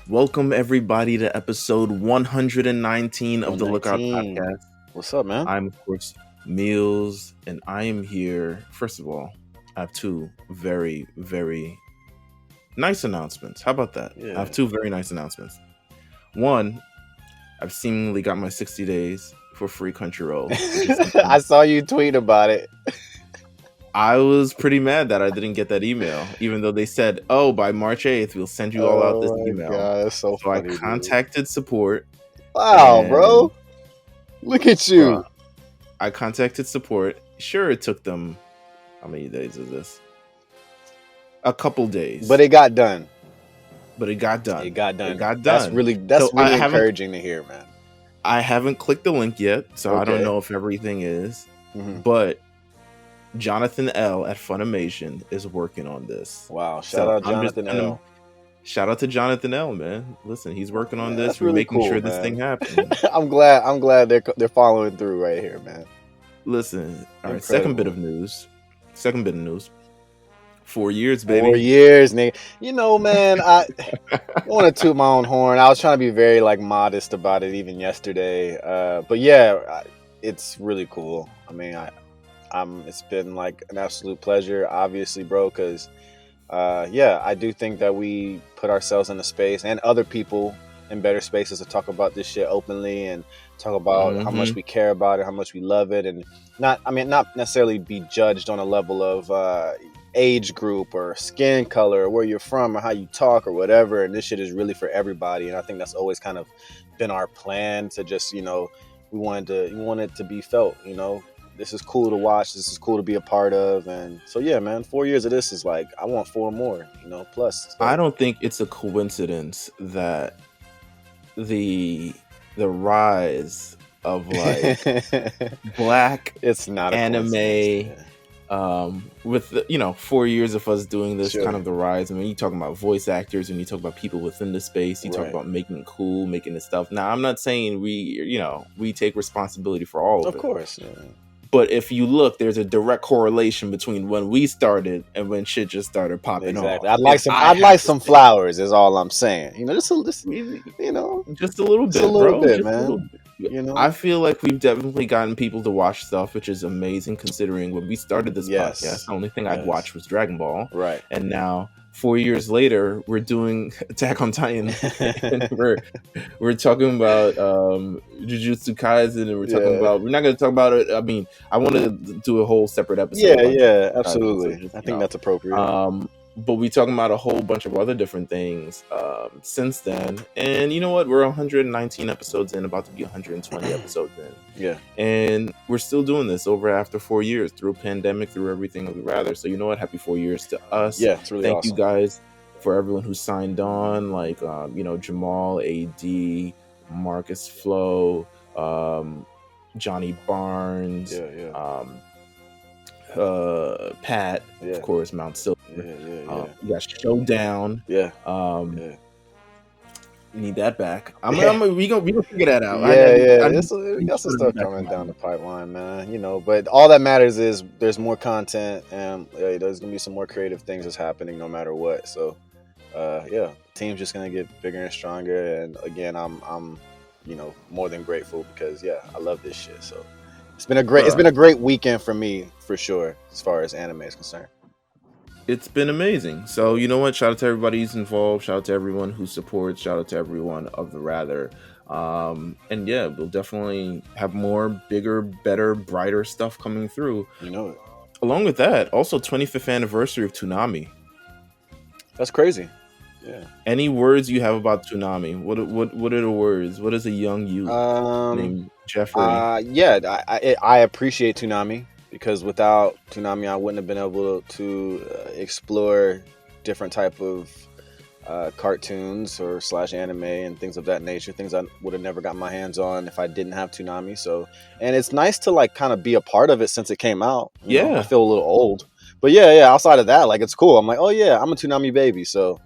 Welcome everybody to episode 119 of the Lookout 119. Podcast. What's up, man? I'm of course Meelz, and I am here. First of all, I have two very, very nice announcements. How about that? Yeah. I have two very nice announcements. One, I've seemingly got my 60 days for free Crunchyroll. I saw you tweet about it. I was pretty mad that I didn't get that email, even though they said, "Oh, by March 8th, we'll send you all out this email." God, that's so funny. I contacted support. Wow, bro! Look at you. Bro, I contacted support. Sure, it took them. How many days is this? A couple days. But it got done. It got done. That's really encouraging to hear, man. I haven't clicked the link yet, so I don't know if everything is. Mm-hmm. But Jonathan L at Funimation is working on this. Wow! Shout out Jonathan L. Shout out to Jonathan L, man. Listen, he's working on this. We're really making cool, sure this thing happens. I'm glad they're following through right here, man. Listen, all right. Second bit of news. 4 years, baby. 4 years, nigga. You know, man, I want to toot my own horn. I was trying to be very modest about it even yesterday. But yeah, it's really cool. I mean, it's been an absolute pleasure, obviously, bro, because I do think that we put ourselves in a space and other people in better spaces to talk about this shit openly and talk about how much we care about it, how much we love it, and not necessarily be judged on a level of age group or skin color or where you're from or how you talk or whatever. And this shit is really for everybody, and I think that's always kind of been our plan to just, we want it to be felt, This is cool to watch. This is cool to be a part of. And so, yeah, man, 4 years of this is I want 4 more, plus. So. I don't think it's a coincidence that the rise of black it's not anime with 4 years of us doing this, kind of the rise. I mean, you talking about voice actors and you talk about people within the space, you talk about making it cool, making this stuff. Now, I'm not saying we take responsibility for all of it. Of course, yeah. But if you look, there's a direct correlation between when we started and when shit just started popping off. I'd like some flowers. Is all I'm saying. Just a little bit, bro. Man. I feel like we've definitely gotten people to watch stuff, which is amazing considering when we started this podcast, the only thing I'd watch was Dragon Ball. Right. And now 4 years later, we're doing Attack on Titan, and we're talking about Jujutsu Kaisen, and we're talking about. We're not going to talk about it. I mean, I want to do a whole separate episode. Yeah, absolutely. I think that's appropriate. But we're talking about a whole bunch of other different things since then, and you know what? We're 119 episodes in, about to be 120 episodes in. Yeah, and we're still doing this after 4 years, through pandemic, through everything we'd rather. So you know what? Happy 4 years to us. Yeah, it's really Thank awesome. you guys for everyone who signed on, Jamal, AD, Marcus Flo, Johnny Barnes, Pat, of course, Mount Silver. You got Showdown. Yeah. We need that back. We gonna figure that out. We got some stuff coming down the pipeline, man. But all that matters is there's more content, and there's gonna be some more creative things that's happening no matter what. So, the team's just gonna get bigger and stronger. And again, I'm more than grateful because I love this shit. So it's been a great weekend for me for sure as far as anime is concerned. It's been amazing. So you know what? Shout out to everybody who's involved. Shout out to everyone who supports. Shout out to everyone of the rather. And we'll definitely have more, bigger, better, brighter stuff coming through. It. Along with that, also 25th anniversary of Toonami. That's crazy. Yeah. Any words you have about Toonami? What are the words? What is a young youth named Jeffrey? I appreciate Toonami. Because without Toonami, I wouldn't have been able to explore different type of cartoons or / anime and things of that nature. Things I would have never got my hands on if I didn't have Toonami. So, and it's nice to kind of be a part of it since it came out. You know, I feel a little old, but outside of that, it's cool. I'm oh yeah, I'm a Toonami baby. So,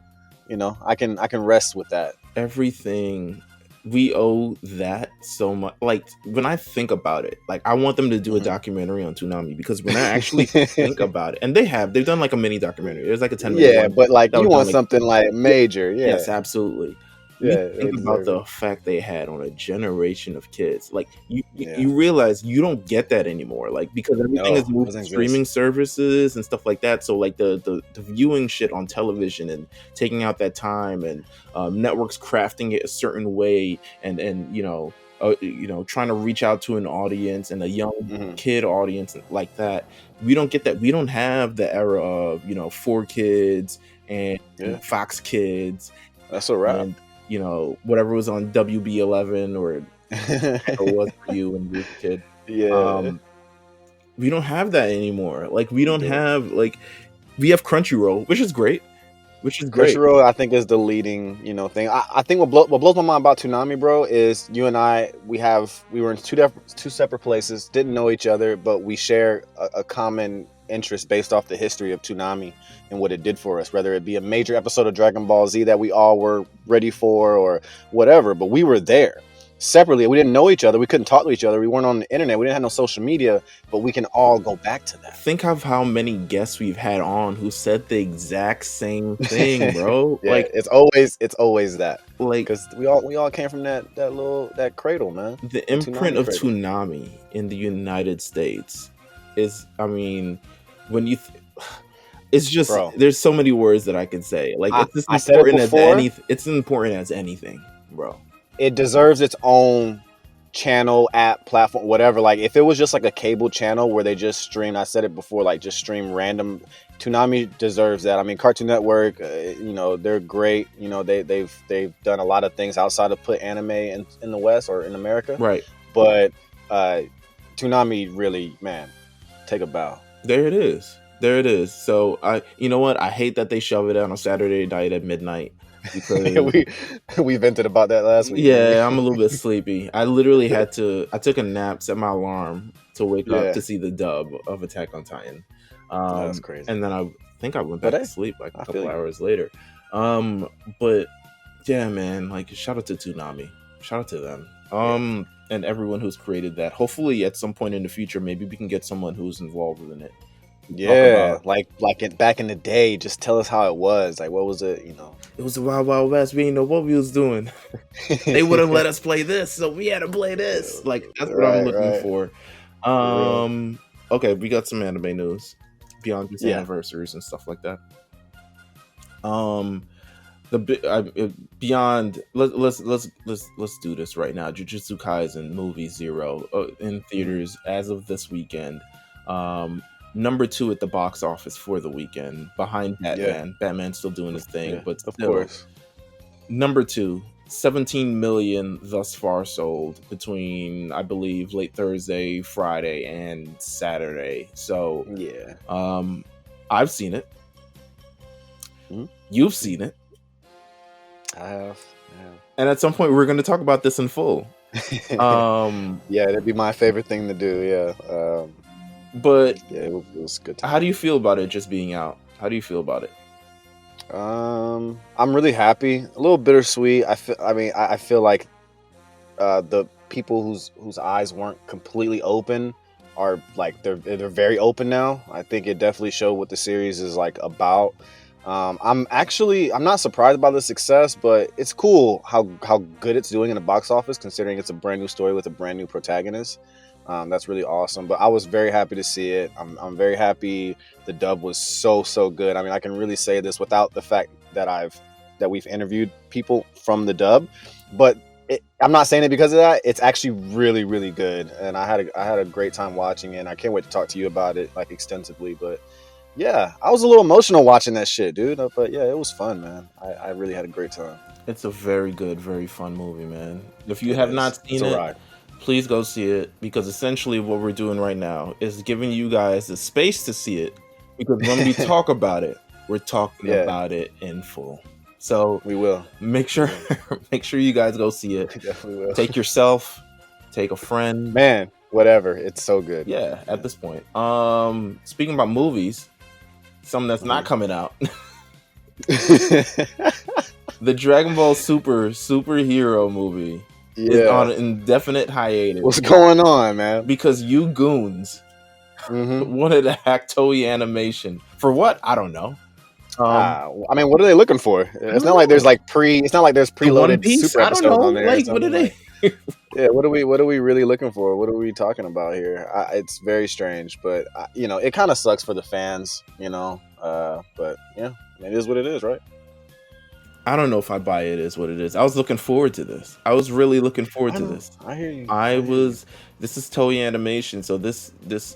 I can rest with that. Everything we owe that so much. Like, when I think about it, like, I want them to do a documentary on Toonami, because when I actually think about it, and they've done like a mini documentary. There's like a 10-minute one. But like, you want like, something like major. Yeah. Yes, absolutely. you Yeah, they think about deserve the it. effect they had on a generation of kids. Like you realize you don't get that anymore. Like because everything No, is moved to doesn't streaming exist. services and stuff like that. So like the viewing shit on television and taking out that time and networks crafting it a certain way and trying to reach out to an audience and a young kid audience like that. We don't get that. We don't have the era of 4Kids and Fox Kids. That's a wrap. And whatever was on WB11 or was for you when you were a kid. Yeah. We don't have that anymore. Like we don't have we have Crunchyroll, which is great. Crunchyroll, I think, is the leading, thing. I think what blows my mind about Toonami, bro, is you and I, we were in two separate places, didn't know each other, but we share a common interest based off the history of Toonami and what it did for us, whether it be a major episode of Dragon Ball Z that we all were ready for or whatever, but we were there. Separately, we didn't know each other. We couldn't talk to each other. We weren't on the internet. We didn't have no social media, but we can all go back to that. Think of how many guests we've had on who said the exact same thing, bro. Yeah, it's always that. Like, because we all came from that cradle, man. The imprint of Toonami in the United States is, I mean, when you. It's just there's so many words that I could say. Like it's as important as anything. It's important as anything, bro. It deserves its own channel, app, platform, whatever. Like if it was just like a cable channel where they just stream, I said it before, like just stream random. Toonami deserves that. I mean, Cartoon Network, they're great. They've done a lot of things outside of put anime in the West or in America, right? But Toonami really, man, take a bow. There it is. So I hate that they shove it out on Saturday night at midnight. Because we vented about that last week. Yeah, I'm a little bit sleepy. I literally I took a nap, set my alarm to wake up to see the dub of Attack on Titan. That's crazy. And then I think I went back to sleep like a couple hours later. But yeah, man, like shout out to Toonami. Shout out to them. And everyone who's created that. Hopefully at some point in the future, maybe we can get someone who's involved in it. Yeah, back in the day, just tell us how it was. Like, what was it? It was the Wild Wild West. We didn't know what we was doing. They wouldn't let us play this, so we had to play this. Like that's what I'm looking for. Okay, we got some anime news beyond just anniversaries and stuff like that. Beyond let's do this right now. Jujutsu Kaisen movie 0 in theaters as of this weekend. Number 2 at the box office for the weekend, behind Batman. Yeah. Batman's still doing his thing, but still, of course. Number 2, 17 million thus far sold between, I believe, late Thursday, Friday, and Saturday. So, yeah, I've seen it. Mm-hmm. You've seen it. I have. And at some point, we're going to talk about this in full. Yeah, that'd be my favorite thing to do. Yeah. But yeah, it was good. How do you feel about it just being out? How do you feel about it? I'm really happy. A little bittersweet. I feel like the people whose eyes weren't completely open are like they're very open now. I think it definitely showed what the series is like about. I'm not surprised by the success, but it's cool how good it's doing in the box office considering it's a brand new story with a brand new protagonist. That's really awesome. But I was very happy to see it. I'm very happy the dub was so good. I mean, I can really say this without the fact that we've interviewed people from the dub, but I'm not saying it because of that. It's actually really, really good, and I had a great time watching it. And I can't wait to talk to you about it like extensively. But yeah, I was a little emotional watching that shit, dude. But yeah, it was fun, man. I really had a great time. It's a very good, very fun movie, man. If you have not seen it, please go see it, because essentially what we're doing right now is giving you guys the space to see it, because when we talk about it, we're talking about it in full. So we will make sure you guys go see it. Definitely will. Take yourself, take a friend, man, whatever. It's so good. Yeah, at this point. Speaking about movies, something that's not coming out. The Dragon Ball superhero movie is on an indefinite hiatus. What's going on, man? Because you goons wanted to hack Toei Animation. For what? I don't know. I mean, what are they looking for? It's not like there's like it's not like there's preloaded super episodes on there. Like, what are they? Yeah, what are we really looking for? What are we talking about here? It's very strange, but it kind of sucks for the fans, but yeah, it is what it is, right? I don't know if I buy it is what it is. I was looking forward to this. I was really looking forward to this. I hear you. This is Toei Animation, so this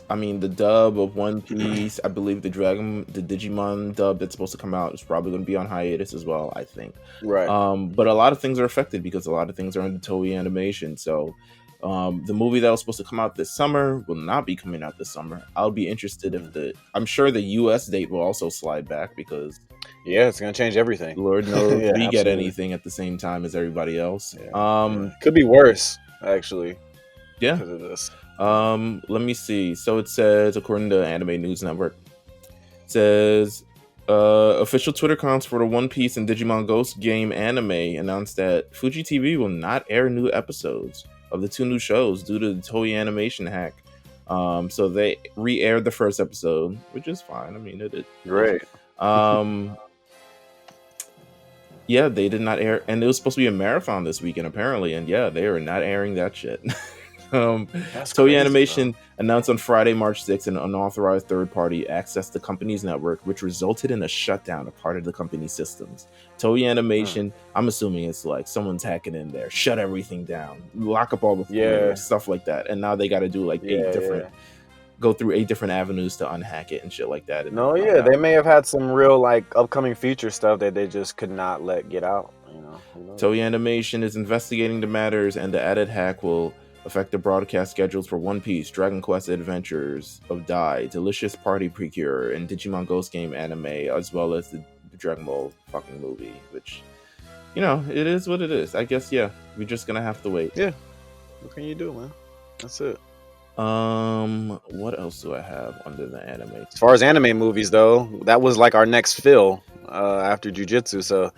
I mean the dub of One Piece, I believe the Digimon dub that's supposed to come out is probably going to be on hiatus as well, I think. Right. But a lot of things are affected because a lot of things are under Toei Animation. So the movie that was supposed to come out this summer will not be coming out this summer. I'll be interested if I'm sure the US date will also slide back because it's gonna change everything. Lord knows we get anything at the same time as everybody else. Could be worse, actually. Yeah. Because of this. Let me see. So it says, according to Anime News Network, it says official Twitter accounts for the One Piece and Digimon Ghost game anime announced that Fuji TV will not air new episodes of the two new shows due to the Toei Animation hack. So they re-aired the first episode, which is fine. I mean, it is great. Yeah, they did not air, and it was supposed to be a marathon this weekend apparently, and yeah, they are not airing that shit. Toei Animation announced on Friday, March 6th, an unauthorized third-party accessed the company's network, which resulted in a shutdown of part of the company's systems. Toei Animation, I'm assuming it's like someone's hacking in there, shut everything down, lock up all the firmware, stuff like that, and now they got to do like go through 8 different avenues to unhack it and shit like that. They may have had some real like upcoming feature stuff that they just could not let get out. Toei Animation is investigating the matters, and the added hack will affect the broadcast schedules for One Piece, Dragon Quest Adventures of Dai, Delicious Party Precure, and Digimon Ghost Game anime, as well as the Dragon Ball fucking movie, which, it is what it is. I guess, we're just gonna have to wait. Yeah. What can you do, man? That's it. What else do I have under the anime? As far as anime movies, though, that was like our next fill after Jujutsu, so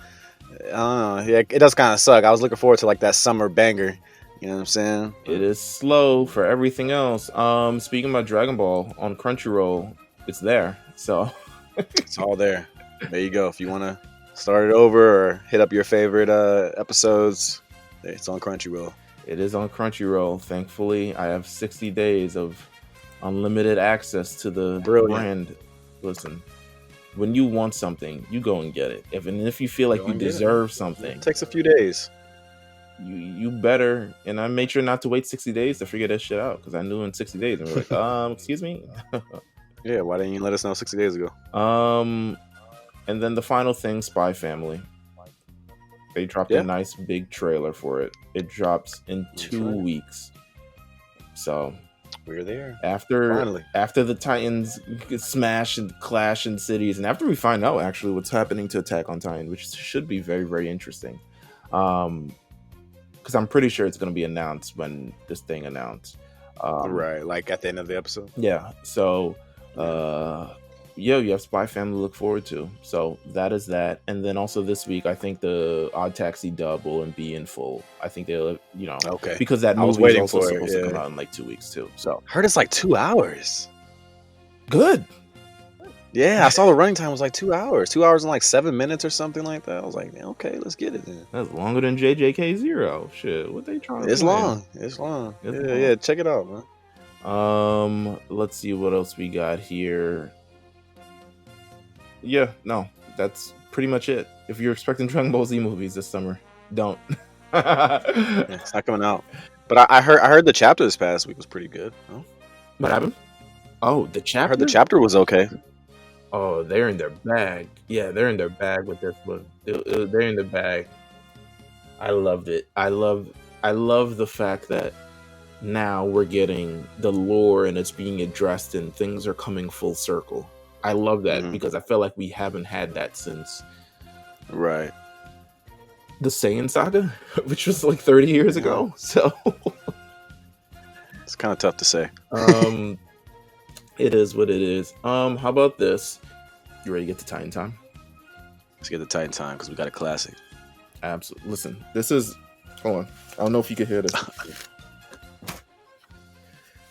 I don't know. Yeah, it does kind of suck. I was looking forward to like that summer banger. You know what I'm saying? It is slow for everything else. Speaking about Dragon Ball on Crunchyroll, it's there. So it's all there. There you go. If you want to start it over or hit up your favorite episodes, it's on Crunchyroll. It is on Crunchyroll. Thankfully, I have 60 days of unlimited access to the brand. Listen, when you want something, you go and get it. If you feel like you deserve something, it takes a few days. You better, and I made sure not to wait 60 days to figure that shit out because I knew in 60 days and we're like, excuse me. Yeah, why didn't you let us know 60 days ago? And then the final thing, Spy Family. They dropped a nice big trailer for it. It drops in 2 weeks. So we're there. After the Titans smash and clash in cities, and after we find out actually what's happening to Attack on Titan, which should be very, very interesting. Because I'm pretty sure it's going to be announced when this thing announced. Right, like at the end of the episode. Yeah. So, you have Spy Family to look forward to. So that is that. And then also this week, I think the Odd Taxi dub will be in full. I think they'll, because that movie is also supposed to come out in like 2 weeks too. So I heard it's like 2 hours. Good. Yeah, I saw the running time was like 2 hours. 2 hours and like 7 minutes or something like that. I was like, okay, let's get it then. That's longer than JJK Zero. Shit, what they trying to do? It's long. Yeah, check it out, man. Let's see what else we got here. Yeah, no, that's pretty much it. If you're expecting Dragon Ball Z movies this summer, don't. It's not coming out. But I heard the chapter this past week was pretty good. Oh. What happened? Oh, the chapter? I heard the chapter was okay. Oh, they're in their bag. Yeah, they're in their bag with this one. They're in their bag. I loved it. I love the fact that now we're getting the lore and it's being addressed and things are coming full circle. I love that because I feel like we haven't had that since the Saiyan saga, which was like 30 years ago. So it's kind of tough to say. It is what it is. How about this? You ready to get to Titan time? Let's get to Titan time because we got a classic. Absolutely. Listen, this is. Hold on. I don't know if you can hear this.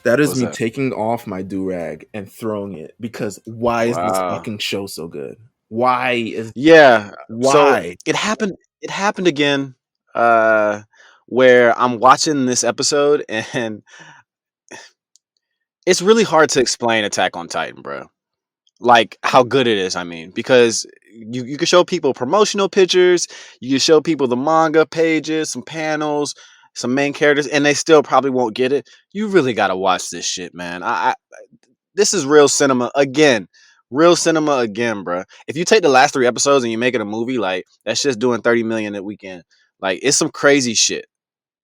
That is me taking off my do-rag and throwing it because why is this fucking show so good? Why is So why? it happened again, where I'm watching this episode and it's really hard to explain Attack on Titan, bro. Like how good it is, I mean, because you can show people promotional pictures, you can show people the manga pages, some panels, some main characters, and they still probably won't get it. You really gotta watch this shit, man. This is real cinema again. Real cinema again, bro. If you take the last 3 episodes and you make it a movie, like that's just doing 30 million a weekend. Like it's some crazy shit.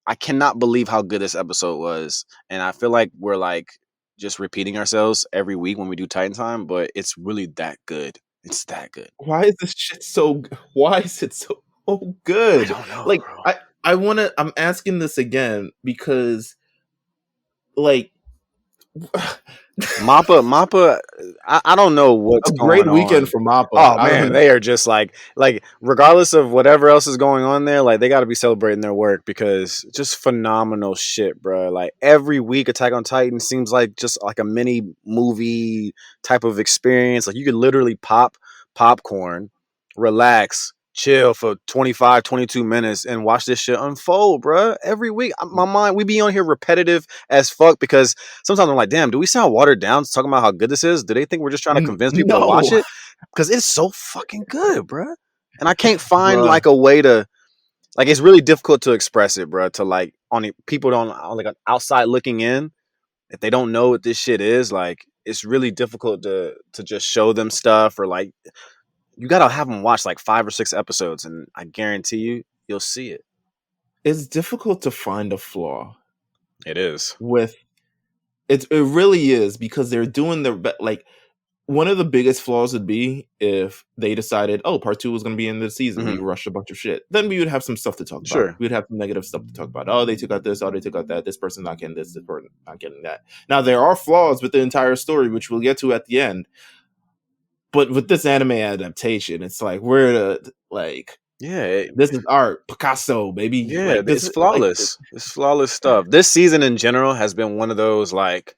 I cannot believe how good this episode was, and I feel like we're like just repeating ourselves every week when we do Titan Time, but it's really that good. It's that good. Why is this shit so? Why is it so good? I don't know, Like bro. I want to. I'm asking this again because like Mappa, I don't know what's a great going weekend on. for Mappa. Oh I don't man, know. they are just like regardless of whatever else is going on there, like they got to be celebrating their work because just phenomenal shit, bro. Like every week, Attack on Titan seems like just like a mini movie type of experience. Like you could literally pop popcorn, relax, chill for 25, 22 minutes and watch this shit unfold, bro. Every week, my mind, we be on here repetitive as fuck because sometimes I'm like, damn, do we sound watered down talking about how good this is? Do they think we're just trying to convince people to watch No, it? Because it's so fucking good, bro. And I can't find bruh. like a way to like. It's really difficult to express it, bro. To like on it, people don't on, like outside looking in. If they don't know what this shit is, like it's really difficult to just show them stuff or like you gotta have them watch like 5 or 6 episodes, and I guarantee you'll see it. It's difficult to find a flaw It is. with it. It really is because they're doing their like. One of the biggest flaws would be if they decided, oh, part 2 was going to be in this season. We rushed a bunch of shit. Then we would have some stuff to talk about. Sure. We'd have some negative stuff to talk about. Oh, they took out this. Oh, they took out that. This person's not getting this. This person not getting that. Now, there are flaws with the entire story, which we'll get to at the end. But with this anime adaptation, it's like, we're the, like, yeah, this is art. Picasso, baby. Yeah, like, this it's is flawless. Like, it's flawless stuff. This season in general has been one of those like,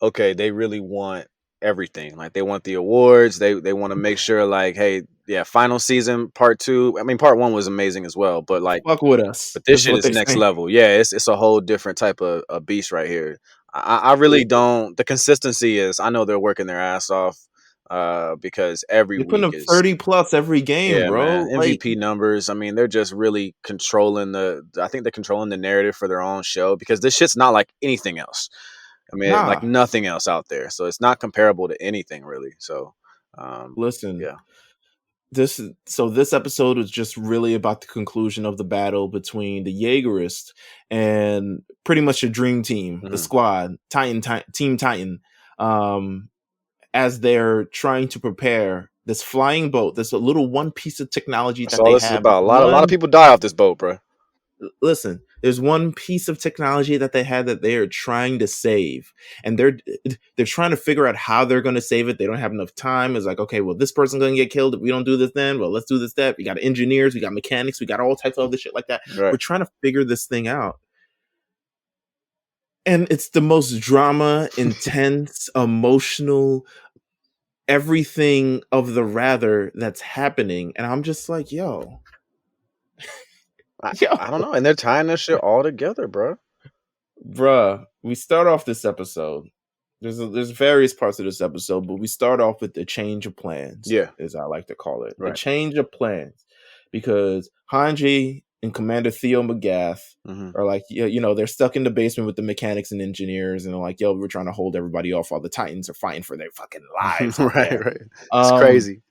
okay, they really want everything. Like they want the awards. They want to make sure like, hey, yeah, final season part 2. I mean, part 1 was amazing as well, but like, fuck with us. but this Is shit what is they next say. level. Yeah, it's a whole different type of a beast right here. I really don't. The consistency is. I know they're working their ass off because every You're putting week up is 30 plus every game, yeah, bro. man. Like, MVP numbers. I mean, they're just really controlling I think they're controlling the narrative for their own show because this shit's not like anything else. I mean, like nah. nothing else out there. So it's not comparable to anything really. So, Listen, yeah. this episode was just really about the conclusion of the battle between the Jaegerists and pretty much the dream team, the squad, Team Titan, as they're trying to prepare this flying boat. There's a little one piece of technology That's that all they this is have. about. A lot of people die off this boat, bro. Listen, there's one piece of technology that they had that they are trying to save, and they're trying to figure out how they're going to save it. They don't have enough time. It's like, okay, well, this person's going to get killed if we don't do this. Then, well, let's do this. That we got engineers, we got mechanics, we got all types of other shit like that. Right. We're trying to figure this thing out, and it's the most drama, intense, emotional, everything of the rather that's happening, and I'm just like, yo. I don't know. And they're tying this shit all together, bro. Bruh, we start off this episode. There's various parts of this episode, but we start off with the change of plans. Yeah. As I like to call it. Right. The change of plans. Because Hanji and Commander Theo Magath are like, they're stuck in the basement with the mechanics and engineers, and they're like, yo, we're trying to hold everybody off while the Titans are fighting for their fucking lives. Right. It's crazy.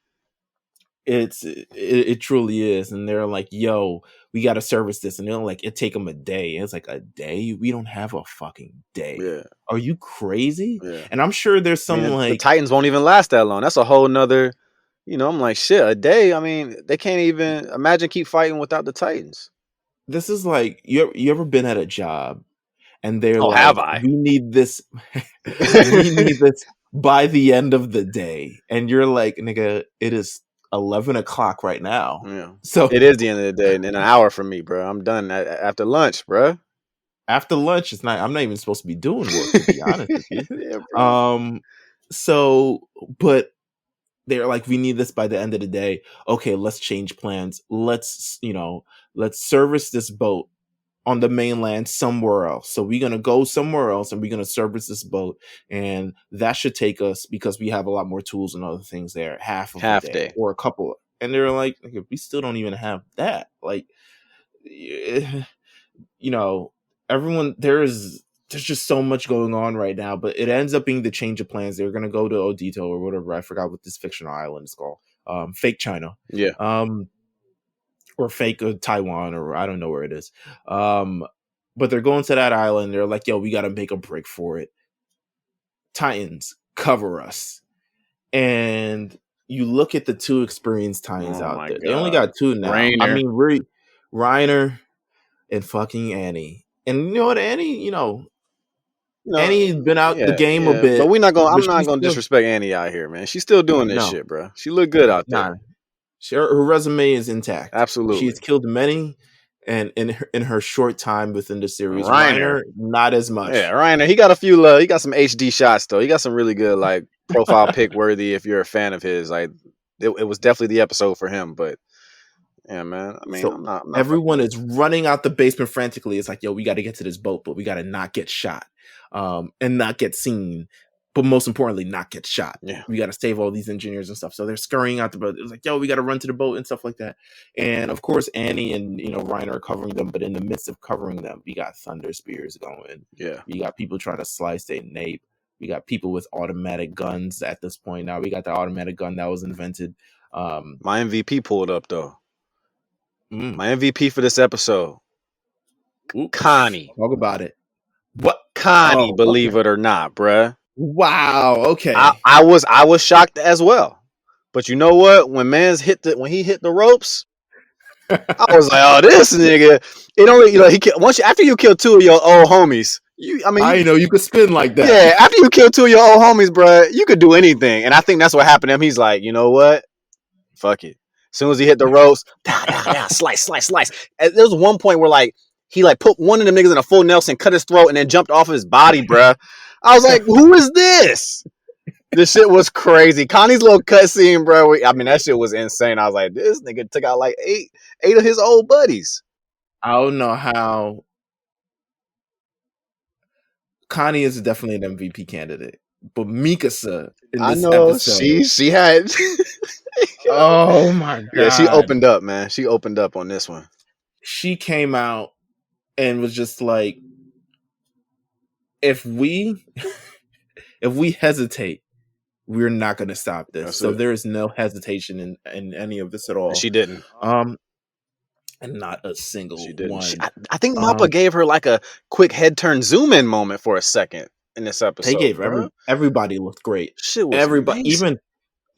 It truly is. And they're like, yo, we got to service this. And they're like, it take them a day. And it's like, a day? We don't have a fucking day. Yeah. Are you crazy? Yeah. And I'm sure there's some the Titans won't even last that long. That's a whole nother, I'm like, shit, a day. I mean, they can't even imagine keep fighting without the Titans. This is like, you ever been at a job and they're like, have I? We need this. We need this by the end of the day. And you're like, nigga, it is 11 o'clock right now. Yeah. So it is the end of the day in an hour for me, bro. I'm done after lunch, bro. After lunch, I'm not even supposed to be doing work, to be honest with you. Yeah, but they're like, we need this by the end of the day. Okay, let's change plans. Let's service this boat on the mainland somewhere else. So we're gonna go somewhere else and we're gonna service this boat, and that should take us, because we have a lot more tools and other things there, half a day or a couple. And they're like, we still don't even have that. Like, everyone, there's just so much going on right now, but it ends up being the change of plans. They're gonna go to Odito or whatever. I forgot what this fictional island is called. Fake China. Yeah. Or fake Taiwan, or I don't know where it is. But they're going to that island. They're like, yo, we got to make a break for it. Titans, cover us. And you look at the two experienced Titans out there. God. They only got two now. Reiner. I mean, Reiner and fucking Annie. And you know what, Annie, Annie's been out the game a bit. But I'm not gonna disrespect Annie out here, man. She's still doing this shit, bro. She look good out there. Her resume is intact. Absolutely. She's killed many, and in her short time within the series. Reiner, not as much. Yeah, Reiner, he got he got some HD shots though. He got some really good, like, profile pick worthy if you're a fan of his. Like, it was definitely the episode for him. But yeah, man. I mean, so I'm not everyone is running out the basement frantically. It's like, yo, we got to get to this boat, but we got to not get shot, and not get seen. But most importantly, not get shot. Yeah. We got to save all these engineers and stuff. So they're scurrying out the boat. It's like, yo, we got to run to the boat and stuff like that. And of course, Annie and Reiner are covering them. But in the midst of covering them, we got thunder spears going. Yeah. We got people trying to slice their nape. We got people with automatic guns at this point. Now we got the automatic gun that was invented. My MVP pulled up though. My MVP for this episode. Ooh, Connie. Talk about it. What? Connie, believe it or not, bruh. Wow. Okay. I was shocked as well, but you know what? When he hit the ropes, I was like, oh, this nigga. It only after you kill two of your old homies. I know you could spin like that. Yeah, after you kill two of your old homies, bro, you could do anything, and I think that's what happened to him. He's like, you know what? Fuck it. As soon as he hit the ropes, slice. And there was one point where he put one of them niggas in a full Nelson, cut his throat, and then jumped off of his body, bruh. I was like, who is this? This shit was crazy. Connie's little cutscene, bro. That shit was insane. I was like, this nigga took out eight of his old buddies. I don't know how. Connie is definitely an MVP candidate, but Mikasa in this episode, she had. Oh my god! Yeah, she opened up, man. She opened up on this one. She came out and was just like, if we hesitate, we're not going to stop this. That's so there is no hesitation in any of this at all. She didn't. And not a single one. I think Mappa gave her a quick head turn zoom in moment for a second in this episode. They gave everybody looked great. Shit was everybody amazing.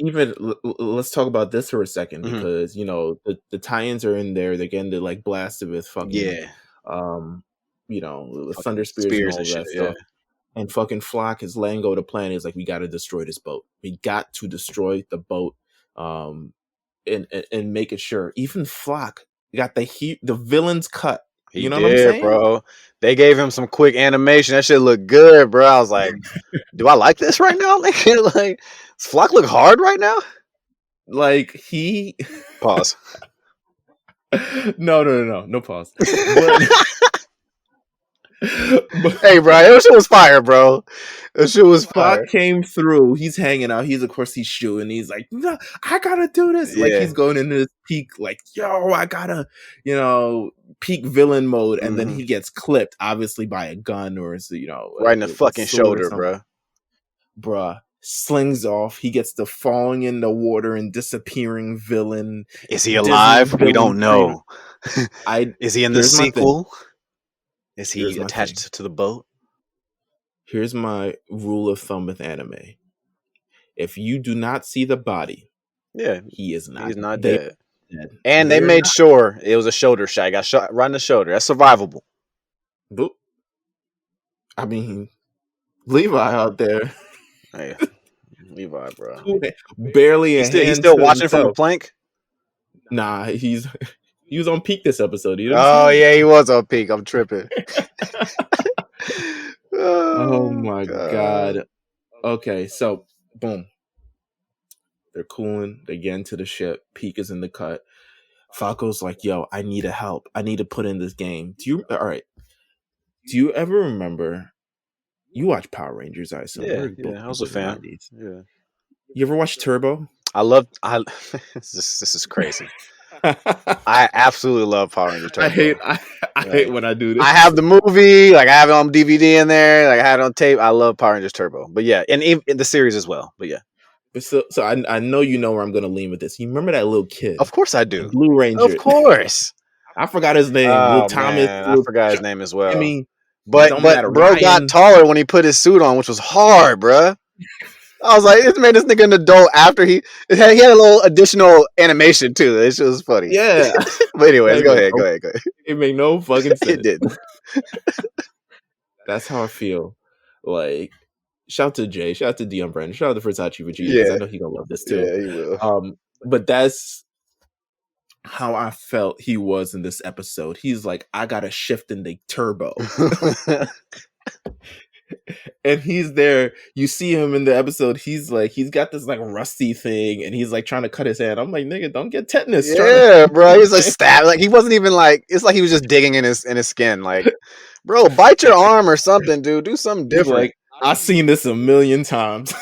Even let's talk about this for a second, because the tie-ins are in there. They're getting blasted with fucking thunder spears and all that stuff. Yeah. And fucking Flock is letting go of the plan. He's like, we got to destroy this boat. We got to destroy the boat, and make it sure. Even Flock got the villain's cut. What I'm saying, bro? They gave him some quick animation. That shit looked good, bro. I was like, do I like this right now? Does Flock look hard right now? He pause. No pause. Hey, bro, that shit was fire, bro. That shit was fire. Flock came through. He's hanging out. He's shooting. He's like, no, I gotta do this. Yeah. He's going into this peak, yo, I gotta, peak villain mode. And then he gets clipped, obviously by a gun or right in the fucking shoulder, bro. Bruh. Slings off. He gets the falling in the water and disappearing villain. Is he alive? We don't know. Is he in the sequel? Is he attached to the boat? Here's my rule of thumb with anime. If you do not see the body, he is not. He's not dead. And they made sure it was a shoulder shot. He got shot right in the shoulder. That's survivable. Boop. Levi out there. Hey, Levi, bro. Barely he's still watching from the plank? Nah, he was on peak this episode. Yeah, he was on peak. I'm tripping. Oh my god. Okay, so boom. They're cooling. They get into the ship. Peak is in the cut. Falco's like, yo, I need a help. I need to put in this game. All right. Do you ever remember? You watch Power Rangers, I assume. Yeah, I was a fan. Yeah. You ever watch Turbo? This is crazy. I absolutely love Power Rangers Turbo. I hate when I do this. I have the movie, like I have it on DVD in there, like I had it on tape. I love Power Rangers Turbo. But yeah, and in the series as well. But yeah. But so I know you know where I'm gonna lean with this. You remember that little kid? Of course I do. The Blue Ranger. Of course. I forgot his name. Thomas. I forgot his name as well. I mean, but bro got taller when he put his suit on, which was hard, bro. I was like, it made this nigga an adult after he had a little additional animation too. This was funny. Yeah. But anyways, go ahead. It made no fucking sense. It didn't. That's how I feel. Like, shout out to Jay, shout out to Dion Brandon, shout out to Versace Vegeta, because I know he gonna love this too. Yeah, he will. But that's how I felt he was in this episode. He's like, I gotta shift in the turbo. And he's there. You see him in the episode. He's like, he's got this like rusty thing, and he's like trying to cut his hand. I'm like, nigga, don't get tetanus. Yeah, bro. He's like stab. Like he wasn't even like. It's like he was just digging in his skin. Like, bro, bite your arm or something, dude. Do something different. Like, I've seen this a million times.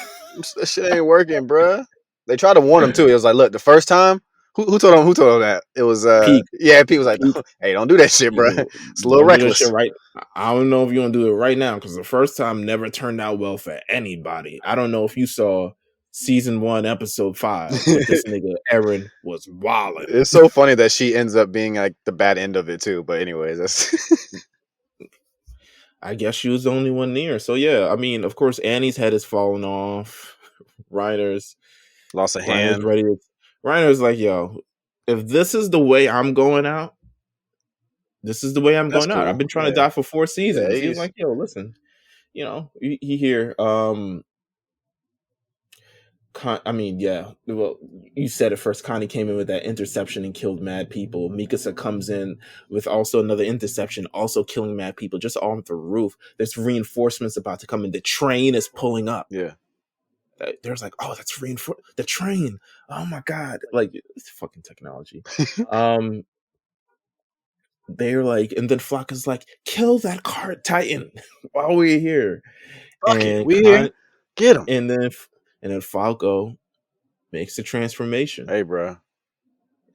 That shit ain't working, bro. They tried to warn him too. It was like, look, the first time. Who told him? Who told him that? It was Pete. Yeah, Pete was like, "Hey, don't do that shit, bro. It's a little reckless." Right? I don't know if you want to do it right now because the first time never turned out well for anybody. I don't know if you saw season 1, episode 5. But this nigga Eren was wilding. It's so funny that she ends up being like the bad end of it too. But anyways, that's. I guess she was the only one near. So yeah, I mean, of course, Annie's head is falling off. Reiner's lost a hand. Reiner's like, yo, if this is the way I'm going out, this is the way I'm going out. I've been trying to die for 4 seasons. Yeah, he's like, yo, listen, you know, he here. I mean, yeah. Well, you said it first. Connie came in with that interception and killed mad people. Mikasa comes in with also another interception, also killing mad people, just off the roof. There's reinforcements about to come in. The train is pulling up. Yeah. There's like, oh, that's the train. Oh my god, like it's fucking technology. They're like, and then Flock is like, kill that card titan while we're here. We here. Get him. And then Falco makes the transformation. Hey, bro.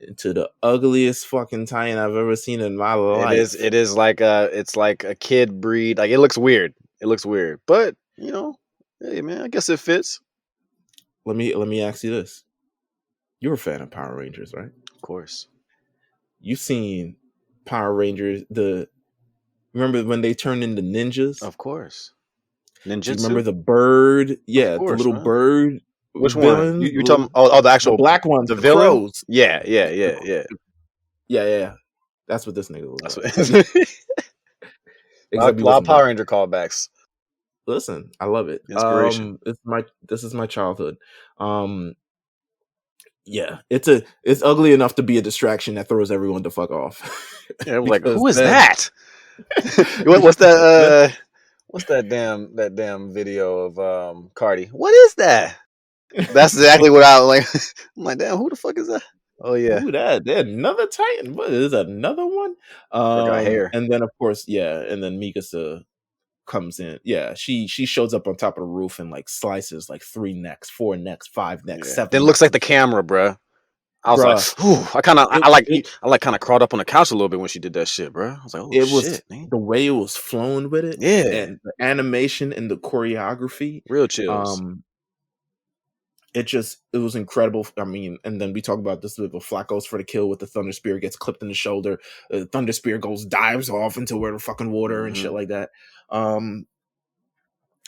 Into the ugliest fucking titan I've ever seen in my life. It is like it's like a kid breed. Like it looks weird. But you know, hey man, I guess it fits. Let me ask you this. You're a fan of Power Rangers, right? Of course. You've seen Power Rangers, remember when they turned into ninjas? Of course. Ninjutsu? Remember the bird? Yeah, the little bird. Which villain? One? You talking? Oh, the actual black ones, the villain. Crows. Yeah. That's what this nigga was. A lot of Power Ranger callbacks. Listen, I love it. Inspiration. This is my childhood. Yeah, it's ugly enough to be a distraction that throws everyone the fuck off. Yeah, like, who is that? What's that? What's that damn video of Cardi? What is that? That's exactly what I like. I'm like, damn, who the fuck is that? Oh yeah, who that? There's another Titan. What is another one? Got hair. And then of course, and then Mikasa comes in. Yeah, she shows up on top of the roof and like slices like 3 necks, 4 necks, 5 necks, 7. It looks like the camera, bruh. I was like, ooh, I kind of crawled up on the couch a little bit when she did that shit, bro. I was like, oh, it was shit, man. The way it was flown with it, and the animation and the choreography, real chills. It was incredible. I mean, and then we talk about this with Flock goes for the kill with the Thunder Spear, gets clipped in the shoulder. The Thunder Spear dives off into where the fucking water and shit like that.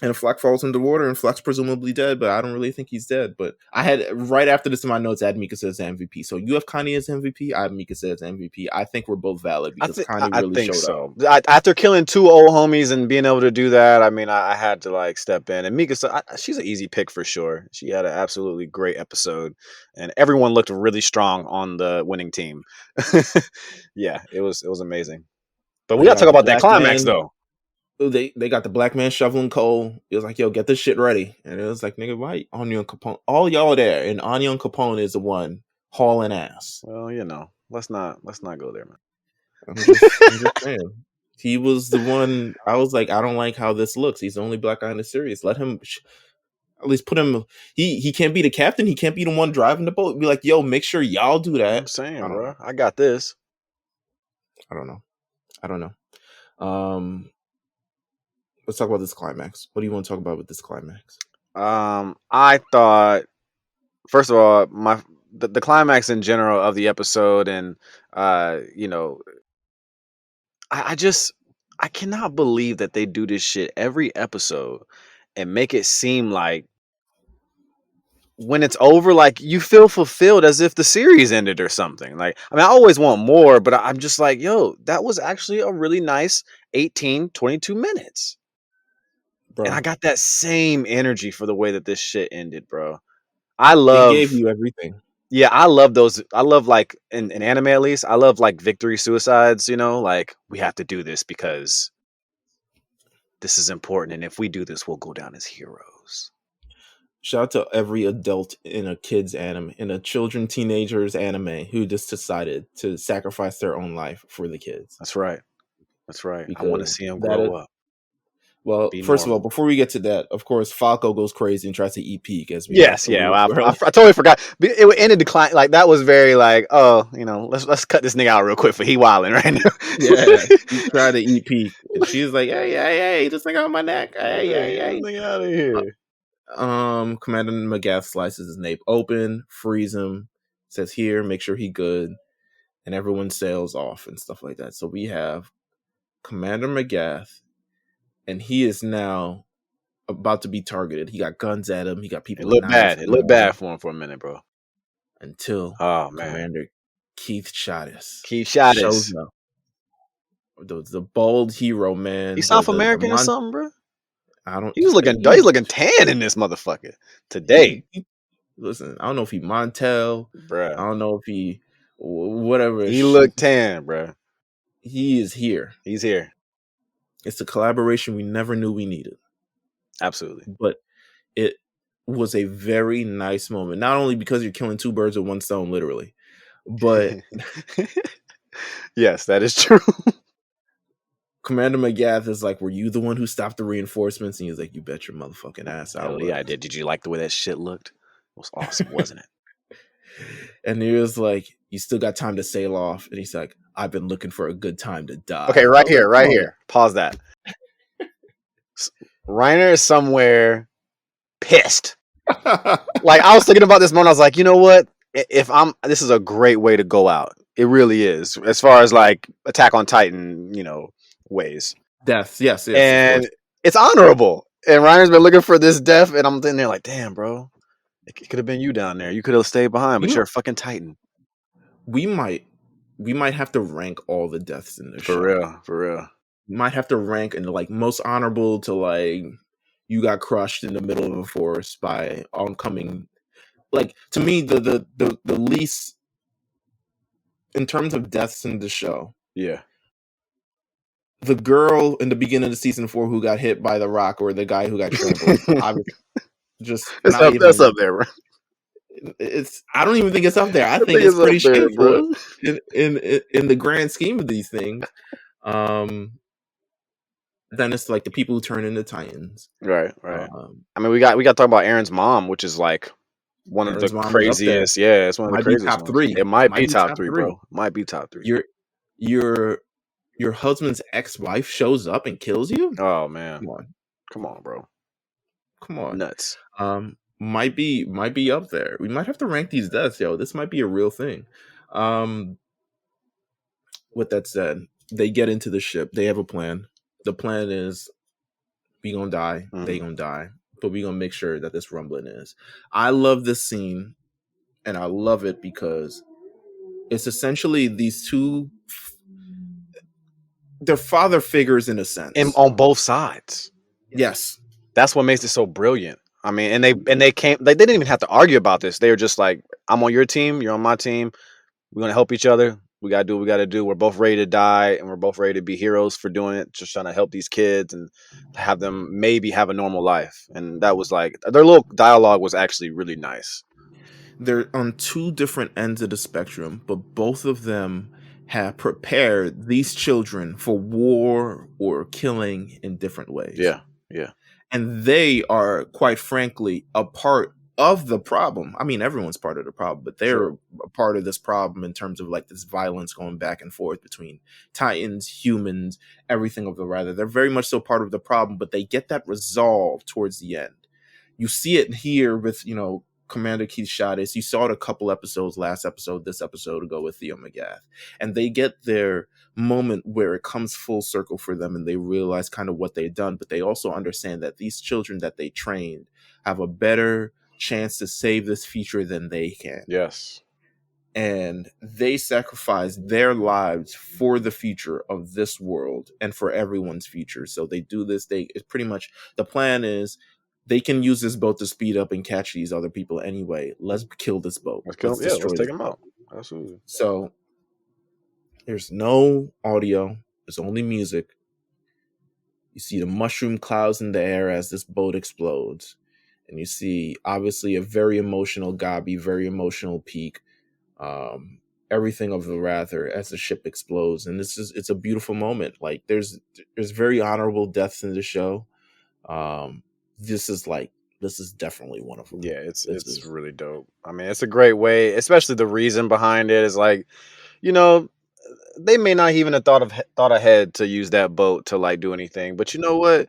And Flock falls into water, and Flock's presumably dead, but I don't really think he's dead. But I had, right after this in my notes, I had Mikasa as MVP. So you have Connie as MVP, I have Mikasa as MVP. I think we're both valid because Connie really showed up. After killing 2 old homies and being able to do that, I mean, I had to like step in. And Mikasa, she's an easy pick for sure. She had an absolutely great episode, and everyone looked really strong on the winning team. Yeah, it was amazing. But we got to talk about that climax though. they got the black man shoveling coal. It was like, yo, get this shit ready. And it was like, nigga, why Onion Capone? All y'all there, and Onion Capone is the one hauling ass. Well, let's not go there, man. I'm just saying. He was the one. I was like, I don't like how this looks. He's the only black guy in the series. Let him at least put him. He can't be the captain. He can't be the one driving the boat. Be like, yo, make sure y'all do that. I'm saying, bro, I got this. I don't know. Let's talk about this climax. What do you want to talk about with this climax? I thought, first of all, the climax in general of the episode, and I cannot believe that they do this shit every episode and make it seem like when it's over, like you feel fulfilled as if the series ended or something. Like, I mean, I always want more, but I'm just like, yo, that was actually a really nice 22 minutes. Bro. And I got that same energy for the way that this shit ended, bro. They gave you everything. Yeah, I love those. I love, like, in anime at least, I love like victory suicides, like we have to do this because this is important, and if we do this, we'll go down as heroes. Shout out to every adult in a kid's anime, in a teenagers anime, who just decided to sacrifice their own life for the kids. That's right. Because I want to see them grow up. Well, first of all, before we get to that, of course, Falco goes crazy and tries to eat Peak. I totally forgot. It ended decline. Like, that was very like, oh, let's cut this nigga out real quick for he wilding right now. Yeah, he tried to eat Peak, and she's like, hey, this nigga on my neck. Hey, get out of here. Commander Magath slices his nape open, frees him, says, here, make sure he good, and everyone sails off and stuff like that. So we have Commander Magath, and he is now about to be targeted. He got guns at him. He got people. It looked bad for him for a minute, bro. Until Commander Keith Shadis. shows up. The bald hero, man. He's South American or something, bro. He's looking tan in this motherfucker today. Listen, I don't know if he Montel, bro. I don't know if he whatever. He looked tan, bro. He is here. He's here. It's a collaboration we never knew we needed. Absolutely. But it was a very nice moment. Not only because you're killing two birds with one stone, literally, but yes, that is true. Commander Magath is like, were you the one who stopped the reinforcements? And he's like, you bet your motherfucking ass I was. Yeah, I did. Did you like the way that shit looked? It was awesome, wasn't it? And he was like, you still got time to sail off. And he's like, I've been looking for a good time to die. Okay, right here. Pause that. Reiner is somewhere pissed. Like, I was thinking about this moment. I was like, you know what? This is a great way to go out. It really is. As far as like Attack on Titan, ways. Death, yes. And it's honorable. And Reiner's been looking for this death, and I'm sitting there like, damn, bro. It could have been you down there. You could have stayed behind, but you're a fucking Titan. We might have to rank all the deaths in this show. For real. We might have to rank in like most honorable to like you got crushed in the middle of a forest by oncoming. Like, to me, the least in terms of deaths in the show. Yeah. The girl in the beginning of season 4 who got hit by the rock, or the guy who got trampled. That's up there, bro. I don't even think it's up there. I think it's pretty shameful in the grand scheme of these things. Then it's like the people who turn into Titans. Right. I mean, we got to talk about Aaron's mom, which is like one of the craziest. Yeah, it's one of the craziest. Top 3. It might be top 3, bro. Might be top 3. Your husband's ex-wife shows up and kills you? Oh man. Come on, bro. Come on. Nuts. Might be up there. We might have to rank these deaths, yo. This might be a real thing. With that said, they get into the ship. They have a plan. The plan is we gonna die. Mm-hmm. They gonna die. But we gonna make sure that this rumbling is. I love this scene, and I love it because it's essentially these two. They're father figures in a sense, and on both sides. Yes, that's what makes it so brilliant. I mean, and they they didn't even have to argue about this. They were just like, "I'm on your team, you're on my team. We're gonna help each other. We gotta do what we gotta do. We're both ready to die, and we're both ready to be heroes for doing it. Just trying to help these kids and have them maybe have a normal life. And that was like their little dialogue was actually really nice. They're on two different ends of the spectrum, but both of them have prepared these children for war or killing in different ways. Yeah, yeah. And they are, quite frankly, a part of the problem. I mean, everyone's part of the problem, but they're a part of this problem in terms of like this violence going back and forth between Titans, humans, everything of the rather. They're very much so part of the problem, but they get that resolved towards the end. You see it here with, Commander Keith Shadis. You saw it a couple episodes, this episode ago with Theo Magath. And they get their moment where it comes full circle for them and they realize kind of what they've done, but they also understand that these children that they trained have a better chance to save this future than they can. Yes. And they sacrifice their lives for the future of this world and for everyone's future. So they do this. It's pretty much the plan is they can use this boat to speed up and catch these other people anyway. Let's kill this boat. Let's kill them. Yeah, let's take them out. Absolutely. So there's no audio. There's only music. You see the mushroom clouds in the air as this boat explodes. And you see, obviously, a very emotional Gabi, very emotional Peak. Everything of the rather as the ship explodes. And it's a beautiful moment. Like there's very honorable deaths in the show. This is definitely one of them. Yeah, it's really dope. I mean, it's a great way, especially the reason behind it is like, they may not even have thought ahead to use that boat to like do anything, but you know what?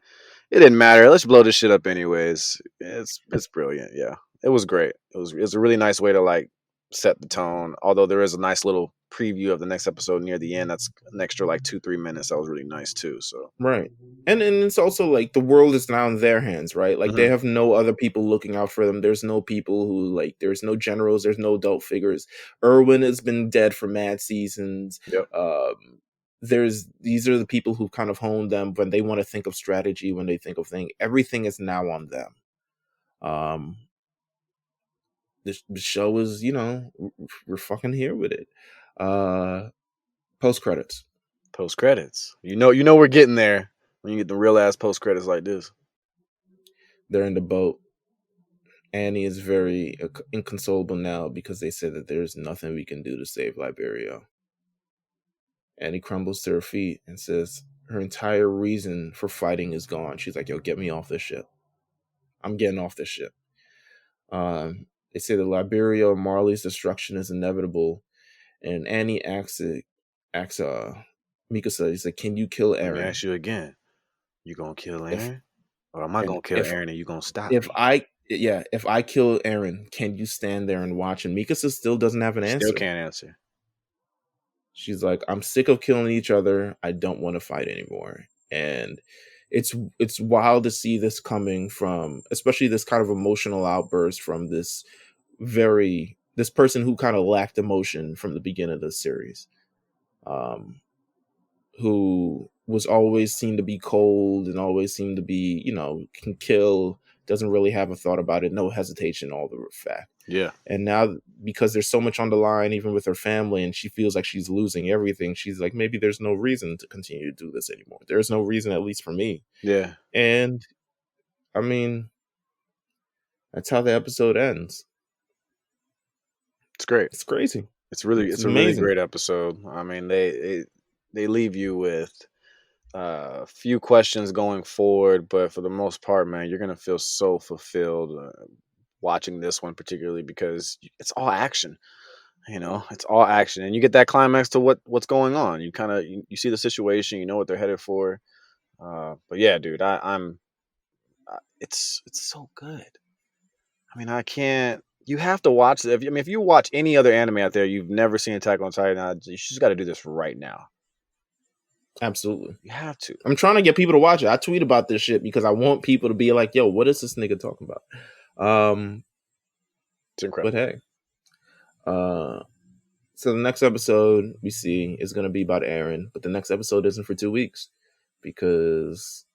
It didn't matter. Let's blow this shit up anyways. It's brilliant. Yeah, it was great. It was a really nice way to like set the tone. Although there is a nice little preview of the next episode near the end. That's an extra like 2-3 minutes. That was really nice too. So right, and it's also like the world is now in their hands, right? Like they have no other people looking out for them. There's no people who like. There's no generals. There's no adult figures. Erwin has been dead for mad seasons. Yep. These are the people who kind of honed them when they want to think of strategy, when they think of things. Everything is now on them. The show is, we're fucking here with it. Post credits. You know we're getting there when you get the real ass post credits like this. They're in the boat. Annie is very inconsolable now because they said that there's nothing we can do to save Liberia. Annie crumbles to her feet and says her entire reason for fighting is gone. She's like, yo, get me off this ship. I'm getting off this ship. They say that Liberia or Marley's destruction is inevitable. And Annie asks Mikasa, he said, can you kill Eren? Let me ask you again. You gonna kill Eren? Or am I gonna kill Eren and you gonna stop me? If I kill Eren, can you stand there and watch? And Mikasa still doesn't have an answer. Still can't answer. She's like, I'm sick of killing each other. I don't want to fight anymore. And it's wild to see this coming from, especially this kind of emotional outburst from this person who kind of lacked emotion from the beginning of the series, who was always seen to be cold and always seemed to be, can kill, doesn't really have a thought about it, no hesitation, all the fact. Yeah. And now, because there's so much on the line, even with her family, and she feels like she's losing everything, she's like, maybe there's no reason to continue to do this anymore. There's no reason, at least for me. Yeah. And, I mean, that's how the episode ends. It's great. It's crazy. It's a really great episode. I mean, they leave you with a few questions going forward, but for the most part, man, you're gonna feel so fulfilled watching this one, particularly because it's all action. It's all action, and you get that climax to what's going on. You kind of you see the situation, you know what they're headed for. But yeah, dude, it's so good. I mean, I can't. You have to watch it. If you watch any other anime out there, you've never seen Attack on Titan, you just got to do this right now. Absolutely. You have to. I'm trying to get people to watch it. I tweet about this shit because I want people to be like, yo, what is this nigga talking about? It's incredible. But hey. So the next episode we see is going to be about Eren, but the next episode isn't for 2 weeks because,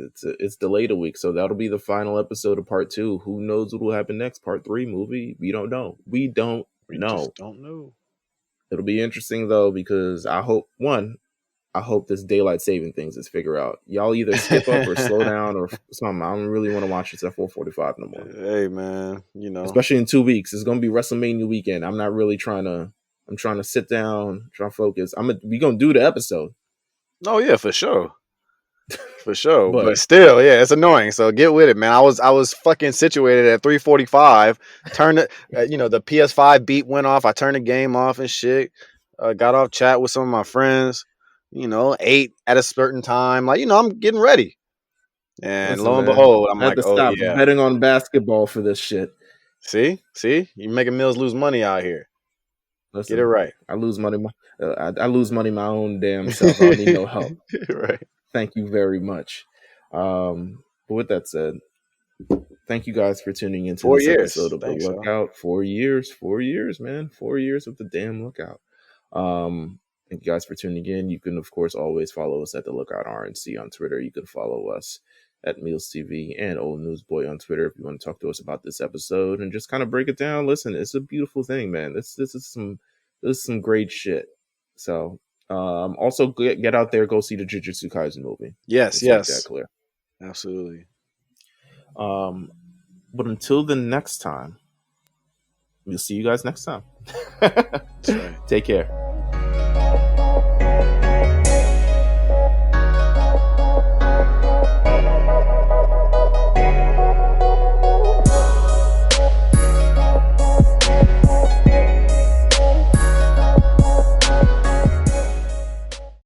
it's delayed a week. So that'll be the final episode of part 2. Who knows what will happen next? Part 3 movie? We don't know. We just don't know. It'll be interesting though, because I hope this daylight saving things is figure out. Y'all either skip up or slow down or something. I don't really want to watch this at 4:45 no more. Hey man, especially in 2 weeks, it's gonna be WrestleMania weekend. I'm not really trying to. I'm trying to sit down, try to focus. We gonna do the episode. Oh yeah, for sure. For sure, but still, yeah, it's annoying. So get with it, man. I was fucking situated at 3:45. Turned it, the PS5 beat went off. I turned the game off and shit. Got off chat with some of my friends. Ate at a certain time. Like I'm getting ready. And listen, lo and man, behold, I'm I had like, to stop yeah. betting on basketball for this shit. See, you're making Meelz lose money out here. Listen, get it right. I lose money. I lose money my own damn self. I don't need no help. Right. Thank you very much. But with that said, thank you guys for tuning into 4 this years. episode of Thanks, The Lookout. 4 years, man. 4 years of the damn Lookout. Thank you guys for tuning in. You can, of course, always follow us at The Lookout RNC on Twitter. You can follow us at Meelz TV and Old Newsboy on Twitter if you want to talk to us about this episode and just kind of break it down. Listen, it's a beautiful thing, man. This is some great shit. So also get out there, go see the Jujutsu Kaisen movie. Yes. Make that clear. Absolutely. But until the next time, we'll see you guys next time. That's right. Take care.